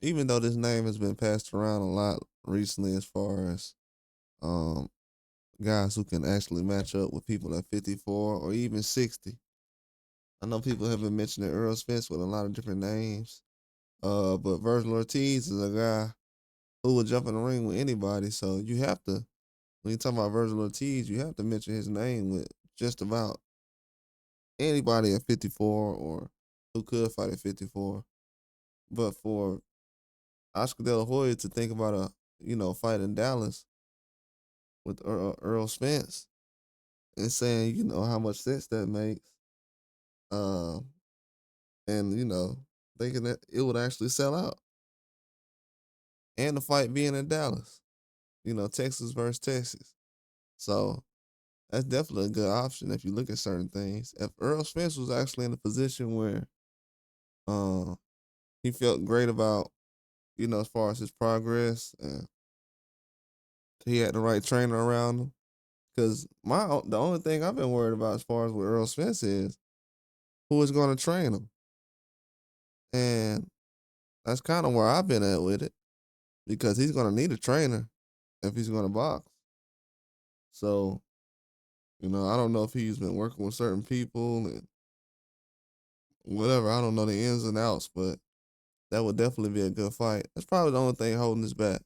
even though this name has been passed around a lot recently as far as um guys who can actually match up with people at 54 or even 60. I know people have been mentioning Earl Spence with a lot of different names. But Virgil Ortiz is a guy who will jump in the ring with anybody. So you have to, when you talk about Virgil Ortiz, you have to mention his name with just about anybody at 54 or who could fight at 54. But for Oscar De La Hoya to think about a fight in Dallas with Earl Spence and saying how much sense that makes, um, and thinking that it would actually sell out, and the fight being in Dallas, Texas versus Texas. So that's definitely a good option if you look at certain things. If Earl Spence was actually in a position where uh, he felt great about, as far as his progress, and he had the right trainer around him. Because the only thing I've been worried about as far as with Earl Spence is who is going to train him, and that's kind of where I've been at with it because he's going to need a trainer if he's going to box. So I don't know if he's been working with certain people and whatever. I don't know the ins and outs, but that would definitely be a good fight. That's probably the only thing holding us back.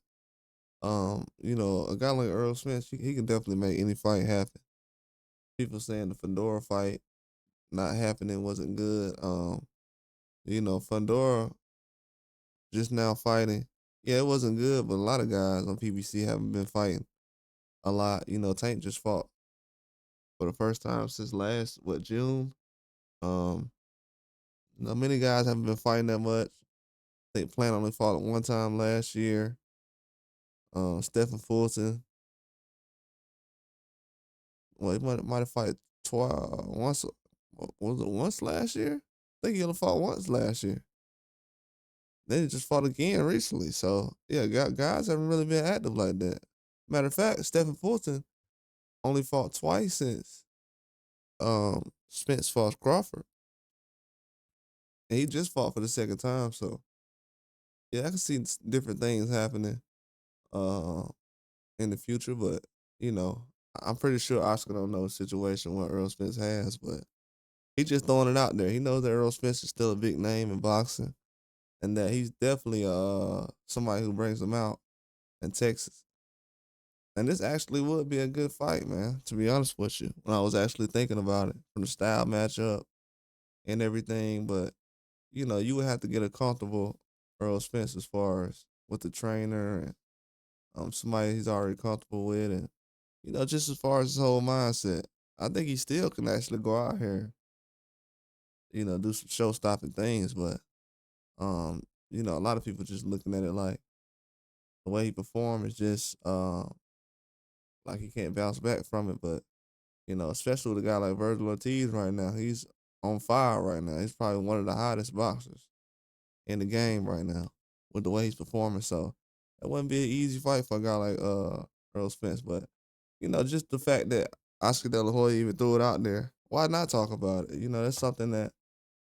A guy like Earl Smith, he can definitely make any fight happen. People saying the Fedora fight not happening wasn't good. Fedora just now fighting. Yeah, it wasn't good, but a lot of guys on PBC haven't been fighting a lot. Tank just fought for the first time since last June. Um, many guys haven't been fighting that much. I think Plant only fought one time last year. Stephen Fulton, well, he might have fought twice, once. Was it once last year? I think he only fought once last year. Then he just fought again recently. So yeah, guys haven't really been active like that. Matter of fact, Stephen Fulton only fought twice since Spence fought Crawford, and he just fought for the second time. So yeah, I can see different things happening uh in the future, but you know, I'm pretty sure Oscar don't know the situation what Earl Spence has, but he's just throwing it out there. He knows that Earl Spence is still a big name in boxing, and that he's definitely somebody who brings them out in Texas. And this actually would be a good fight, man. To be honest with you, when I was actually thinking about it, from the style matchup and everything, but you would have to get a comfortable Earl Spence as far as with the trainer and somebody he's already comfortable with, and just as far as his whole mindset, I think he still can actually go out here, do some show stopping things, but um, a lot of people just looking at it like the way he performed is just like he can't bounce back from it. But especially with a guy like Virgil Ortiz right now, he's on fire right now. He's probably one of the hottest boxers in the game right now with the way he's performing. So that wouldn't be an easy fight for a guy like Earl Spence. But just the fact that Oscar De La Hoya even threw it out there, why not talk about it? That's something that's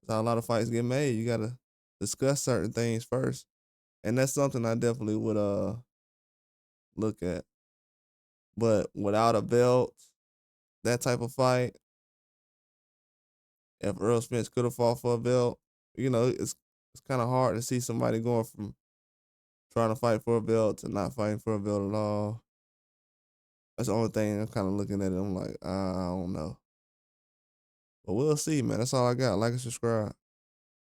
how a lot of fights get made. You gotta discuss certain things first. And that's something I definitely would look at. But without a belt, that type of fight, if Earl Spence could have fought for a belt, it's kind of hard to see somebody going from trying to fight for a belt to not fighting for a belt at all. That's the only thing I'm kind of looking at it. I'm like, I don't know. But we'll see, man. That's all I got. Like and subscribe.